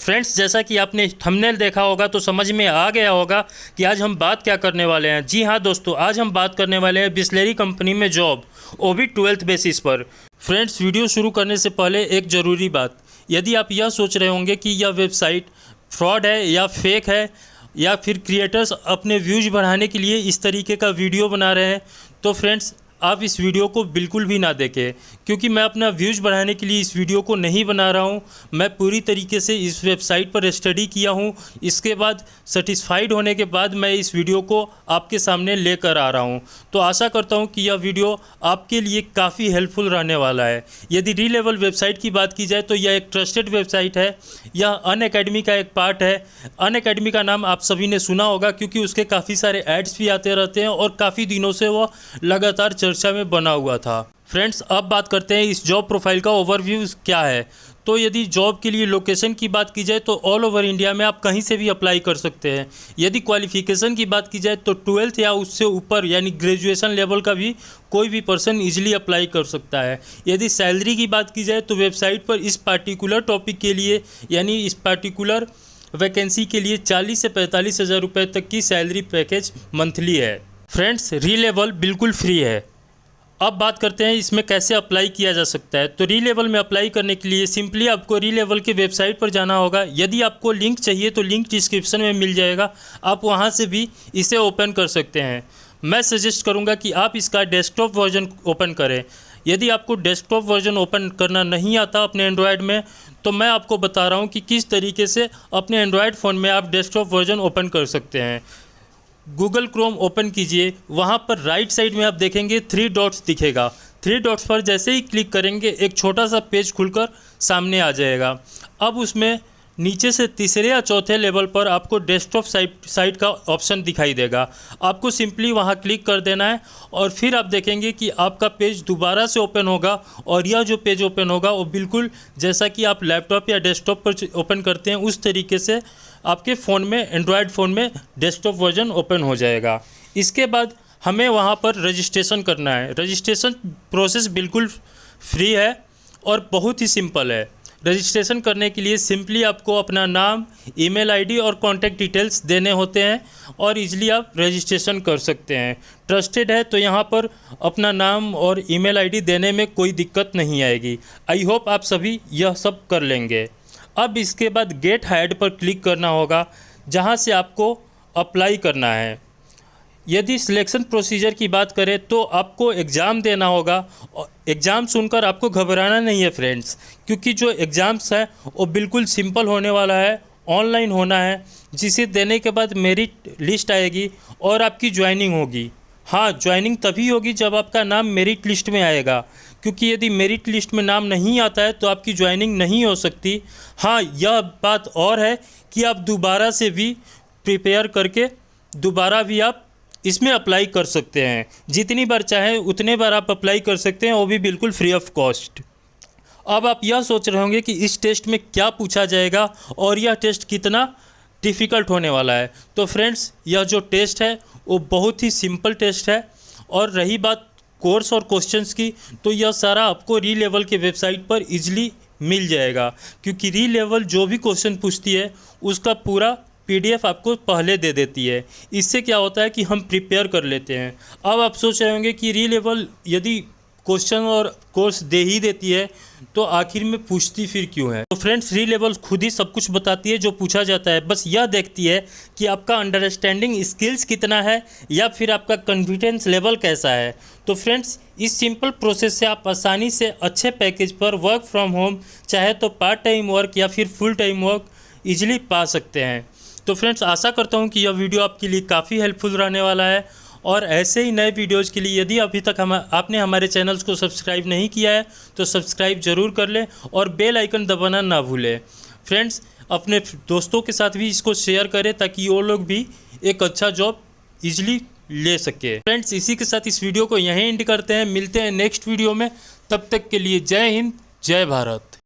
Friends, जैसा कि आपने थंबनेल देखा होगा तो समझ में आ गया होगा कि आज हम बात क्या करने वाले हैं। जी हाँ दोस्तों, आज हम बात करने वाले हैं बिसलेरी कंपनी में जॉब, वो भी 12th बेसिस पर। फ्रेंड्स, वीडियो शुरू करने से पहले एक ज़रूरी बात, यदि आप यह सोच रहे होंगे कि यह वेबसाइट फ्रॉड है या फेक है या फिर क्रिएटर्स अपने व्यूज बढ़ाने के लिए इस तरीके का वीडियो बना रहे हैं, तो फ्रेंड्स आप इस वीडियो को बिल्कुल भी ना देखें, क्योंकि मैं अपना व्यूज़ बढ़ाने के लिए इस वीडियो को नहीं बना रहा हूं। मैं पूरी तरीके से इस वेबसाइट पर स्टडी किया हूं, इसके बाद सेटिस्फाइड होने के बाद मैं इस वीडियो को आपके सामने लेकर आ रहा हूं। तो आशा करता हूं कि यह वीडियो आपके लिए काफ़ी हेल्पफुल रहने वाला है। यदि रीलेवल वेबसाइट की बात की जाए तो यह एक ट्रस्टेड वेबसाइट है। यह अनअकैडमी का एक पार्ट है। अनअकैडमी का नाम आप सभी ने सुना होगा, क्योंकि उसके काफ़ी सारे एड्स भी आते रहते हैं और काफ़ी दिनों से वह लगातार चर्चा में बना हुआ था। फ्रेंड्स, अब बात करते हैं इस जॉब प्रोफाइल का ओवरव्यू क्या है। तो यदि जॉब के लिए लोकेशन की बात की जाए तो ऑल ओवर इंडिया में आप कहीं से भी अप्लाई कर सकते हैं। यदि क्वालिफिकेशन की बात की जाए तो 12th या उससे ऊपर यानी ग्रेजुएशन लेवल का भी कोई भी पर्सन इजीली अप्लाई कर सकता है। यदि सैलरी की बात की जाए तो वेबसाइट पर इस पार्टिकुलर टॉपिक के लिए यानी इस पार्टिकुलर वैकेंसी के लिए 40 से 45 हज़ार रुपये तक की सैलरी पैकेज मंथली है। फ्रेंड्स, रीलेवल बिल्कुल फ्री है। अब बात करते हैं इसमें कैसे अप्लाई किया जा सकता है। तो रीलेवल में अप्लाई करने के लिए सिंपली आपको रीलेवल के वेबसाइट पर जाना होगा। यदि आपको लिंक चाहिए तो लिंक डिस्क्रिप्शन में मिल जाएगा, आप वहां से भी इसे ओपन कर सकते हैं। मैं सजेस्ट करूंगा कि आप इसका डेस्कटॉप वर्जन ओपन करें। यदि आपको डेस्कटॉप वर्जन ओपन करना नहीं आता अपने एंड्रॉयड में, तो मैं आपको बता रहा हूँ कि किस तरीके से अपने एंड्रॉयड फ़ोन में आप डेस्कटॉप वर्जन ओपन कर सकते हैं। गूगल क्रोम ओपन कीजिए, वहाँ पर राइट साइड में आप देखेंगे 3 डॉट्स दिखेगा। 3 डॉट्स पर जैसे ही क्लिक करेंगे एक छोटा सा पेज खुलकर सामने आ जाएगा। अब उसमें नीचे से तीसरे या चौथे लेवल पर आपको डेस्कटॉप साइट का ऑप्शन दिखाई देगा। आपको सिंपली वहाँ क्लिक कर देना है और फिर आप देखेंगे कि आपका पेज दोबारा से ओपन होगा और यह जो पेज ओपन होगा वो बिल्कुल जैसा कि आप लैपटॉप या डेस्कटॉप पर ओपन करते हैं उस तरीके से आपके फ़ोन में, एंड्रॉयड फ़ोन में डेस्कटॉप वर्जन ओपन हो जाएगा। इसके बाद हमें वहाँ पर रजिस्ट्रेशन करना है। रजिस्ट्रेशन प्रोसेस बिल्कुल फ्री है और बहुत ही सिंपल है। रजिस्ट्रेशन करने के लिए सिंपली आपको अपना नाम, ईमेल आईडी और कॉन्टैक्ट डिटेल्स देने होते हैं और इजीली आप रजिस्ट्रेशन कर सकते हैं। ट्रस्टेड है तो यहाँ पर अपना नाम और ईमेल आईडी देने में कोई दिक्कत नहीं आएगी। आई होप आप सभी यह सब कर लेंगे। अब इसके बाद गेट हायर्ड पर क्लिक करना होगा, जहाँ से आपको अप्लाई करना है। यदि सिलेक्शन प्रोसीजर की बात करें तो आपको एग्ज़ाम देना होगा। एग्ज़ाम सुनकर आपको घबराना नहीं है फ्रेंड्स, क्योंकि जो एग्ज़ाम्स है वो बिल्कुल सिंपल होने वाला है, ऑनलाइन होना है, जिसे देने के बाद मेरिट लिस्ट आएगी और आपकी ज्वाइनिंग होगी। हाँ, ज्वाइनिंग तभी होगी जब आपका नाम मेरिट लिस्ट में आएगा, क्योंकि यदि मेरिट लिस्ट में नाम नहीं आता है तो आपकी ज्वाइनिंग नहीं हो सकती। हाँ, यह बात और है कि आप दोबारा से भी प्रिपेयर करके दोबारा भी आप इसमें अप्लाई कर सकते हैं। जितनी बार चाहे उतने बार आप अप्लाई कर सकते हैं, वो भी बिल्कुल फ्री ऑफ कॉस्ट। अब आप यह सोच रहे होंगे कि इस टेस्ट में क्या पूछा जाएगा और यह टेस्ट कितना डिफ़िकल्ट होने वाला है। तो फ्रेंड्स, यह जो टेस्ट है वो बहुत ही सिंपल टेस्ट है। और रही बात कोर्स और क्वेश्चंस की, तो यह सारा आपको रीलेवल के वेबसाइट पर इजीली मिल जाएगा, क्योंकि रीलेवल जो भी क्वेश्चन पूछती है उसका पूरा PDF आपको पहले दे देती है। इससे क्या होता है कि हम प्रिपेयर कर लेते हैं। अब आप सोच रहे होंगे कि रीलेवल यदि क्वेश्चन और कोर्स दे ही देती है तो आखिर में पूछती फिर क्यों है। तो फ्रेंड्स, रीलेवल खुद ही सब कुछ बताती है जो पूछा जाता है। बस यह देखती है कि आपका अंडरस्टैंडिंग स्किल्स कितना है या फिर आपका कॉन्फिडेंस लेवल कैसा है। तो फ्रेंड्स, इस सिंपल प्रोसेस से आप आसानी से अच्छे पैकेज पर वर्क फ्रॉम होम, चाहे तो पार्ट टाइम वर्क या फिर फुल टाइम वर्क ईजिली पा सकते हैं। तो फ्रेंड्स, आशा करता हूँ कि यह वीडियो आपके लिए काफ़ी हेल्पफुल रहने वाला है। और ऐसे ही नए वीडियोज़ के लिए यदि अभी तक आपने हमारे चैनल्स को सब्सक्राइब नहीं किया है तो सब्सक्राइब ज़रूर कर लें और बेल आइकन दबाना ना भूलें। फ्रेंड्स, अपने दोस्तों के साथ भी इसको शेयर करें ताकि वो लोग भी एक अच्छा जॉब ईजिली ले सके। फ्रेंड्स, इसी के साथ इस वीडियो को यहीं एंड करते हैं। मिलते हैं नेक्स्ट वीडियो में। तब तक के लिए जय हिंद, जय भारत।